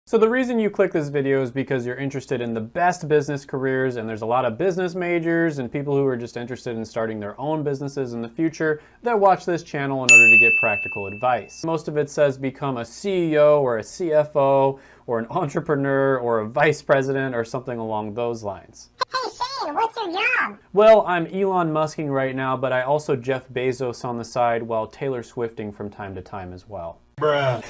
So the reason you click this video is because you're interested in the best business careers, and there's a lot of business majors and people who are just interested in starting their own businesses in the future that watch this channel in order to get practical advice. Most of it says become a CEO or a CFO or an entrepreneur or a vice president or something along those lines. Hey Shane, what's your job? Well, I'm Elon Musking right now, but I also Jeff Bezos on the side while Taylor Swifting from time to time as well. Bruh.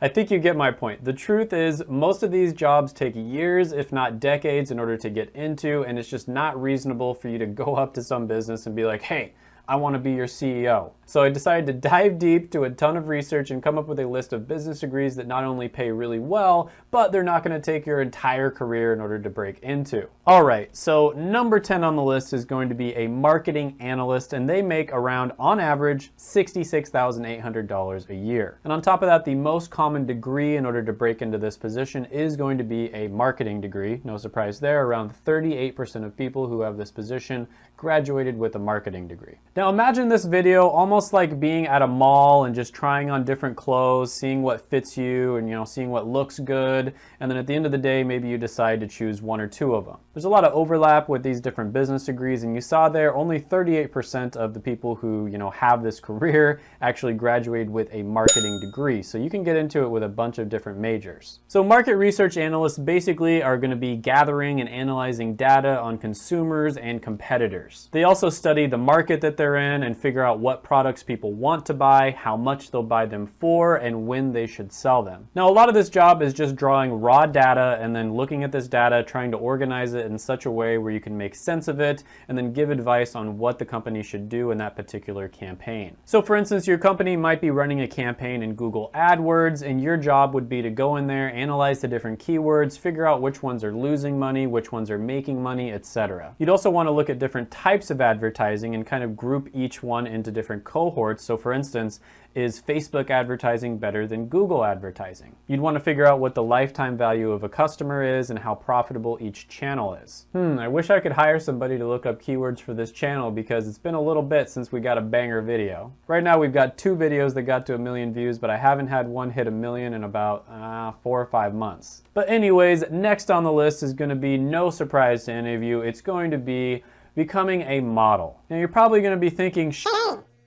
I think you get my point. The truth is, most of these jobs take years, if not decades, in order to get into, and it's just not reasonable for you to go up to some business and be like, hey, I want to be your CEO. So I decided to dive deep, do a ton of research, and come up with a list of business degrees that not only pay really well, but they're not going to take your entire career in order to break into. All right, so number 10 on the list is going to be a marketing analyst, and they make around, on average, $66,800 a year. And on top of that, the most common degree in order to break into this position is going to be a marketing degree. No surprise there, around 38% of people who have this position graduated with a marketing degree. Now imagine this video almost like being at a mall and just trying on different clothes, seeing what fits you and seeing what looks good, and then at the end of the day maybe you decide to choose one or two of them. There's a lot of overlap with these different business degrees, and you saw there only 38% of the people who have this career actually graduated with a marketing degree. So you can get into it with a bunch of different majors. So market research analysts basically are going to be gathering and analyzing data on consumers and competitors. They also study the market that they're in and figure out what products people want to buy, how much they'll buy them for, and when they should sell them. Now, a lot of this job is just drawing raw data and then looking at this data, trying to organize it in such a way where you can make sense of it and then give advice on what the company should do in that particular campaign. So for instance, your company might be running a campaign in Google AdWords, and your job would be to go in there, analyze the different keywords, figure out which ones are losing money, which ones are making money, etc. You'd also want to look at different types of advertising and kind of group each one into different cohorts. So for instance, is Facebook advertising better than Google advertising? You'd want to figure out what the lifetime value of a customer is and how profitable each channel is. I wish I could hire somebody to look up keywords for this channel because it's been a little bit since we got a banger video. Right now we've got 2 videos that got to 1 million views, but I haven't had one hit 1 million in about 4 or 5 months. But anyways, next on the list is going to be, no surprise to any of you, it's going to be becoming a model. Now you're probably going to be thinking, Shane,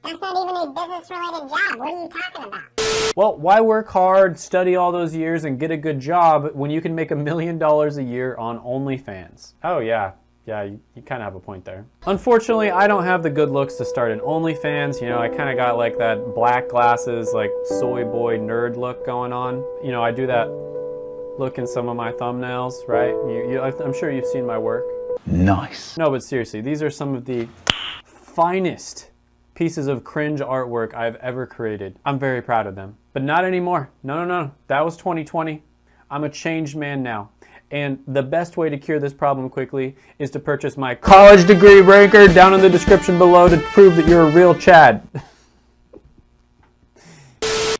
that's not even a business-related job. What are you talking about? well, why work hard, study all those years, and get a good job when you can make $1 million a year on OnlyFans? Oh yeah, you kind of have a point there. Unfortunately, I don't have the good looks to start an OnlyFans. I kind of got like that black glasses, like soy boy nerd look going on. I do that look in some of my thumbnails, right? I'm sure you've seen my work. Nice. No, but seriously, these are some of the finest pieces of cringe artwork I've ever created. I'm very proud of them, but not anymore. No. That was 2020. I'm a changed man now. And the best way to cure this problem quickly is to purchase my college degree ranker down in the description below to prove that you're a real Chad.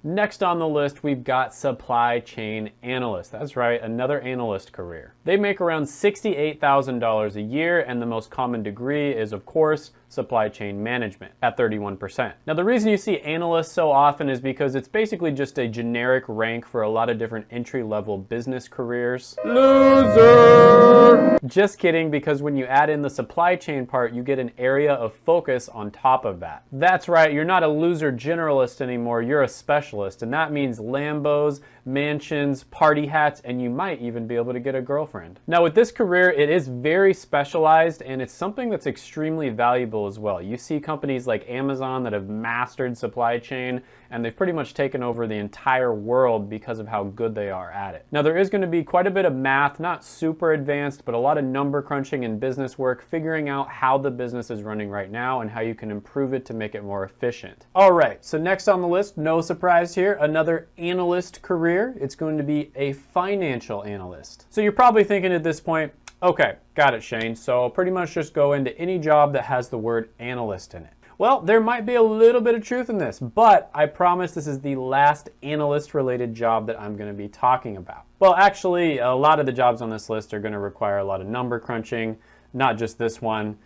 Next on the list, we've got supply chain analyst. That's right, another analyst career. They make around $68,000 a year, and the most common degree is, of course, supply chain management at 31%. Now, the reason you see analysts so often is because it's basically just a generic rank for a lot of different entry-level business careers. Loser! Just kidding, because when you add in the supply chain part, you get an area of focus on top of that. That's right, you're not a loser generalist anymore, you're a specialist, and that means Lambos, mansions, party hats, and you might even be able to get a girlfriend. Now, with this career, it is very specialized, and it's something that's extremely valuable as well. You see companies like Amazon that have mastered supply chain, and they've pretty much taken over the entire world because of how good they are at it. Now, there is going to be quite a bit of math, not super advanced, but a lot of number crunching and business work, figuring out how the business is running right now and how you can improve it to make it more efficient. All right, so next on the list, no surprise here, another analyst career. It's going to be a financial analyst. So you're probably thinking at this point, okay, got it, Shane. So I'll pretty much just go into any job that has the word analyst in it. Well, there might be a little bit of truth in this, but I promise this is the last analyst-related job that I'm going to be talking about. Well, actually, a lot of the jobs on this list are going to require a lot of number crunching, not just this one.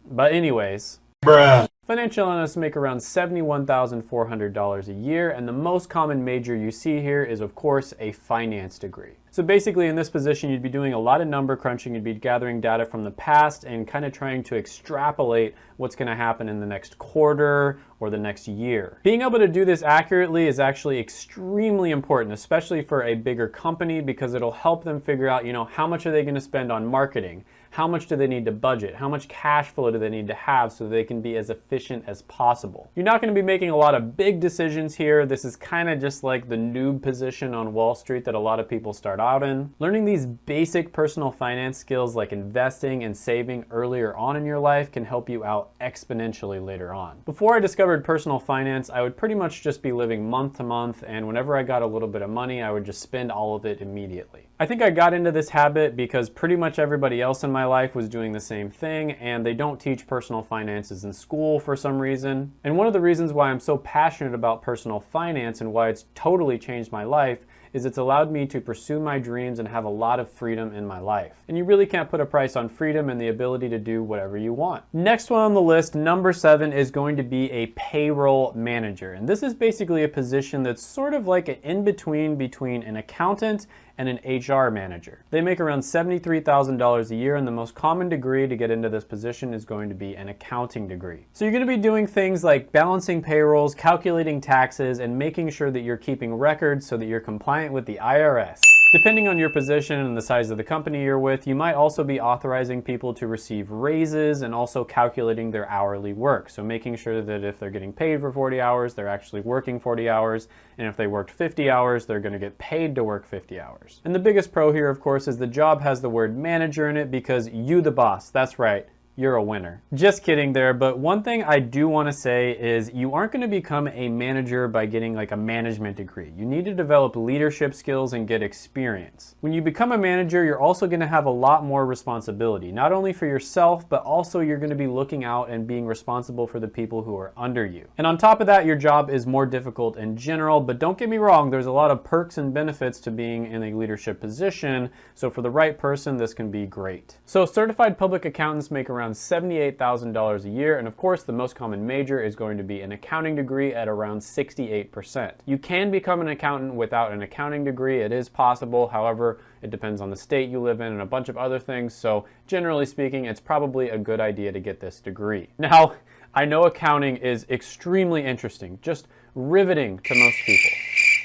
But anyways, Bruh. Financial analysts make around $71,400 a year, and the most common major you see here is, of course, a finance degree. So basically in this position, you'd be doing a lot of number crunching, you'd be gathering data from the past and kind of trying to extrapolate what's going to happen in the next quarter or the next year. Being able to do this accurately is actually extremely important, especially for a bigger company, because it'll help them figure out, how much are they going to spend on marketing? How much do they need to budget? How much cash flow do they need to have so they can be as efficient as possible? You're not going to be making a lot of big decisions here. This is kind of just like the noob position on Wall Street that a lot of people start out in. Learning these basic personal finance skills like investing and saving earlier on in your life can help you out exponentially later on. Before I discovered personal finance, I would pretty much just be living month to month, and whenever I got a little bit of money, I would just spend all of it immediately. I think I got into this habit because pretty much everybody else in my life was doing the same thing, and they don't teach personal finances in school for some reason. And one of the reasons why I'm so passionate about personal finance and why it's totally changed my life is it's allowed me to pursue my dreams and have a lot of freedom in my life. And you really can't put a price on freedom and the ability to do whatever you want. Next one on the list, number 7, is going to be a payroll manager. And this is basically a position that's sort of like an in-between between an accountant and an HR manager. They make around $73,000 a year, and the most common degree to get into this position is going to be an accounting degree. So you're going to be doing things like balancing payrolls, calculating taxes, and making sure that you're keeping records so that you're compliant with the IRS. Depending on your position and the size of the company you're with, you might also be authorizing people to receive raises and also calculating their hourly work. So making sure that if they're getting paid for 40 hours, they're actually working 40 hours. And if they worked 50 hours, they're going to get paid to work 50 hours. And the biggest pro here, of course, is the job has the word manager in it because you the boss. That's right. You're a winner. Just kidding there, but one thing I do want to say is you aren't going to become a manager by getting like a management degree. You need to develop leadership skills and get experience. When you become a manager, you're also going to have a lot more responsibility, not only for yourself, but also you're going to be looking out and being responsible for the people who are under you. And on top of that, your job is more difficult in general, but don't get me wrong, there's a lot of perks and benefits to being in a leadership position, so for the right person, this can be great. So certified public accountants make around $78,000 a year, and of course the most common major is going to be an accounting degree at around 68%. You can become an accountant without an accounting degree. It is possible, however, it depends on the state you live in and a bunch of other things, so generally speaking, it's probably a good idea to get this degree. Now, I know accounting is extremely interesting, just riveting to most people.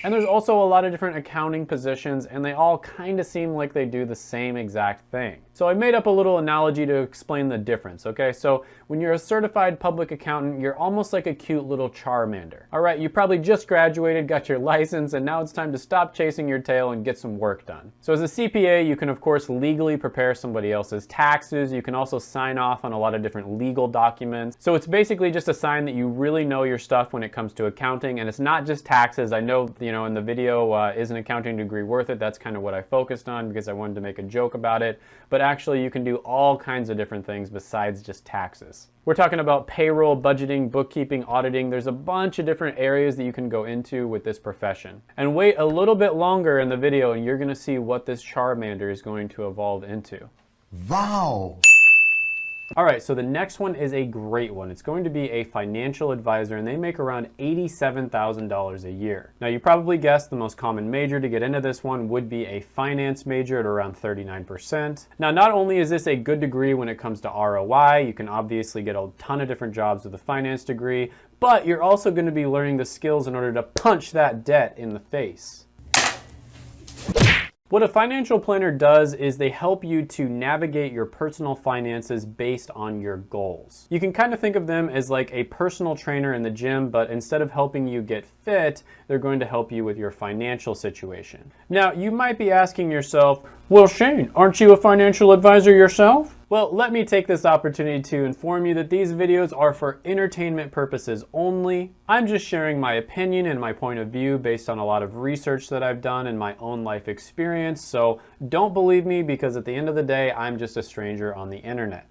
And there's also a lot of different accounting positions, and they all kind of seem like they do the same exact thing. So I made up a little analogy to explain the difference, okay? So when you're a certified public accountant, you're almost like a cute little Charmander. All right, you probably just graduated, got your license, and now it's time to stop chasing your tail and get some work done. So as a CPA, you can of course legally prepare somebody else's taxes. You can also sign off on a lot of different legal documents. So it's basically just a sign that you really know your stuff when it comes to accounting, and it's not just taxes. I know, in the video, is an accounting degree worth it? That's kind of what I focused on because I wanted to make a joke about it. But actually, you can do all kinds of different things besides just taxes. We're talking about payroll, budgeting, bookkeeping, auditing. There's a bunch of different areas that you can go into with this profession. And wait a little bit longer in the video and you're going to see what this Charmander is going to evolve into. Wow! All right, so the next one is a great one. It's going to be a financial advisor, and they make around $87,000 a year. Now, you probably guessed the most common major to get into this one would be a finance major at around 39%. Now, not only is this a good degree when it comes to ROI, you can obviously get a ton of different jobs with a finance degree, but you're also going to be learning the skills in order to punch that debt in the face. What a financial planner does is they help you to navigate your personal finances based on your goals. You can kind of think of them as like a personal trainer in the gym, but instead of helping you get fit, they're going to help you with your financial situation. Now, you might be asking yourself, well, Shane, aren't you a financial advisor yourself? Well, let me take this opportunity to inform you that these videos are for entertainment purposes only. I'm just sharing my opinion and my point of view based on a lot of research that I've done and my own life experience, so don't believe me because at the end of the day, I'm just a stranger on the internet.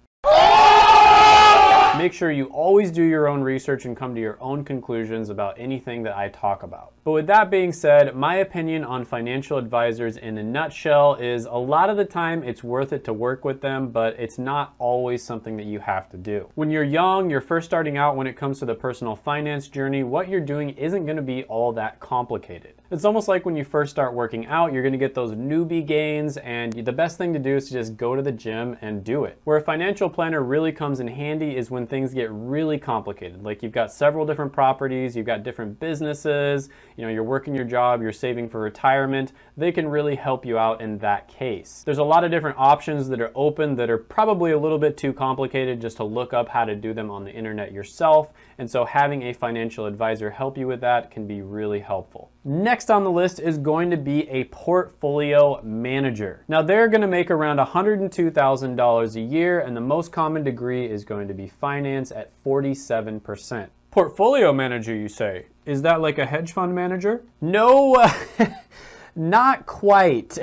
Make sure you always do your own research and come to your own conclusions about anything that I talk about. But with that being said, my opinion on financial advisors in a nutshell is a lot of the time it's worth it to work with them, but it's not always something that you have to do. When you're young, you're first starting out when it comes to the personal finance journey, what you're doing isn't going to be all that complicated. It's almost like when you first start working out, you're gonna get those newbie gains, and the best thing to do is to just go to the gym and do it. Where a financial planner really comes in handy is when things get really complicated. Like you've got several different properties, you've got different businesses, you're working your job, you're saving for retirement. They can really help you out in that case. There's a lot of different options that are open that are probably a little bit too complicated just to look up how to do them on the internet yourself. And so having a financial advisor help you with that can be really helpful. Next on the list is going to be a portfolio manager. Now they're going to make around $102,000 a year, and the most common degree is going to be finance at 47%. Portfolio manager, you say? Is that like a hedge fund manager? No, not quite.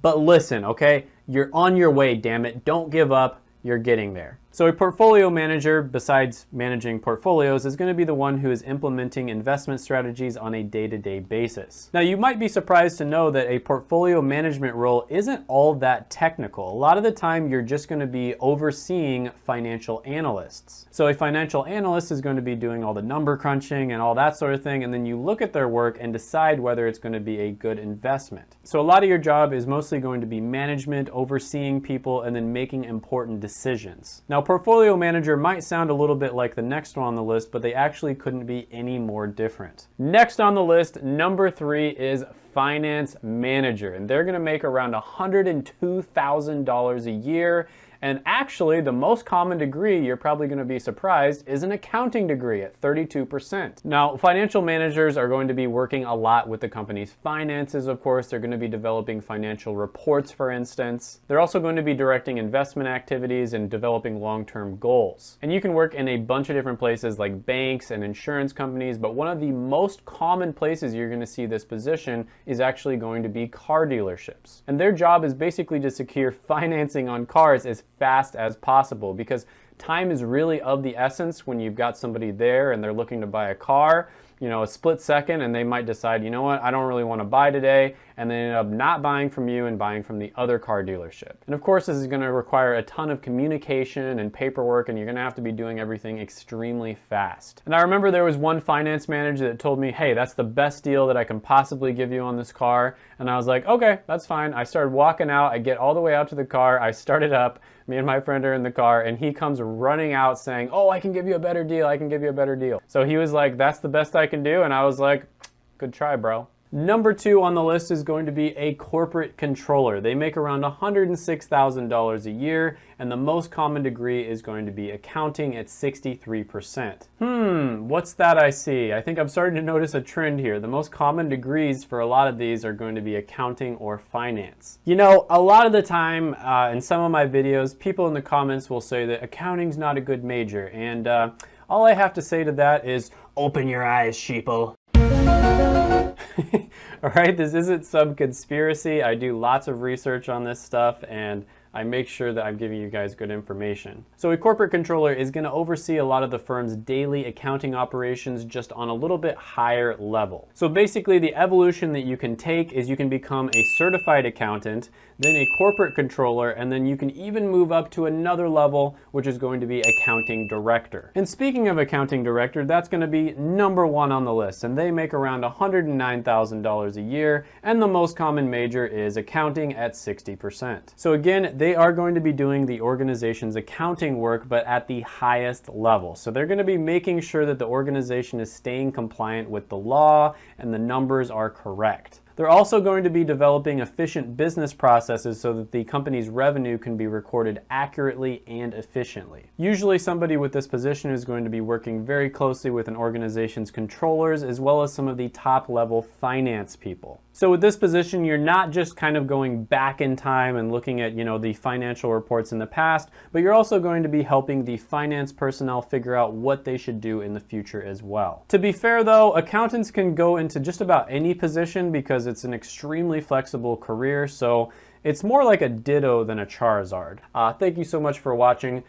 But listen, okay? You're on your way, damn it. Don't give up. You're getting there. So a portfolio manager, besides managing portfolios, is going to be the one who is implementing investment strategies on a day-to-day basis. Now, you might be surprised to know that a portfolio management role isn't all that technical. A lot of the time, you're just going to be overseeing financial analysts. So a financial analyst is going to be doing all the number crunching and all that sort of thing, and then you look at their work and decide whether it's going to be a good investment. So a lot of your job is mostly going to be management, overseeing people, and then making important decisions. Now, portfolio manager might sound a little bit like the next one on the list, but they actually couldn't be any more different. Next on the list, number 3 is finance manager, and they're going to make around $102,000 a year. And actually, the most common degree, you're probably going to be surprised, is an accounting degree at 32%. Now, financial managers are going to be working a lot with the company's finances, of course. They're going to be developing financial reports, for instance. They're also going to be directing investment activities and developing long-term goals. And you can work in a bunch of different places like banks and insurance companies, but one of the most common places you're going to see this position is actually going to be car dealerships. And their job is basically to secure financing on cars as fast as possible, because time is really of the essence when you've got somebody there and they're looking to buy a car. A split second, and they might decide, you know what, I don't really want to buy today, and they end up not buying from you and buying from the other car dealership. And of course, this is going to require a ton of communication and paperwork, and you're going to have to be doing everything extremely fast. And I remember there was one finance manager that told me, hey, that's the best deal that I can possibly give you on this car. And I was like, okay, that's fine. I started walking out. I get all the way out to the car. I started up. Me and my friend are in the car, and he comes running out saying, oh, I can give you a better deal. I can give you a better deal. So he was like, that's the best I can do. And I was like, good try, bro. Number 2 on the list is going to be a corporate controller. They make around $106,000 a year, and the most common degree is going to be accounting at 63%. What's that I see? I think I'm starting to notice a trend here. The most common degrees for a lot of these are going to be accounting or finance. A lot of the time in some of my videos, people in the comments will say that accounting's not a good major, and all I have to say to that is, open your eyes, sheeple. All right, this isn't some conspiracy. I do lots of research on this stuff, and I make sure that I'm giving you guys good information. So a corporate controller is going to oversee a lot of the firm's daily accounting operations just on a little bit higher level. So basically the evolution that you can take is you can become a certified accountant, then a corporate controller, and then you can even move up to another level, which is going to be accounting director. And speaking of accounting director, that's going to be number 1 on the list, and they make around $109,000 a year, and the most common major is accounting at 60%. So again, they are going to be doing the organization's accounting work, but at the highest level. So they're going to be making sure that the organization is staying compliant with the law and the numbers are correct. They're also going to be developing efficient business processes so that the company's revenue can be recorded accurately and efficiently. Usually somebody with this position is going to be working very closely with an organization's controllers as well as some of the top-level finance people. So with this position, you're not just kind of going back in time and looking at, the financial reports in the past, but you're also going to be helping the finance personnel figure out what they should do in the future as well. To be fair though, accountants can go into just about any position because it's an extremely flexible career, so it's more like a Ditto than a Charizard. Thank you so much for watching.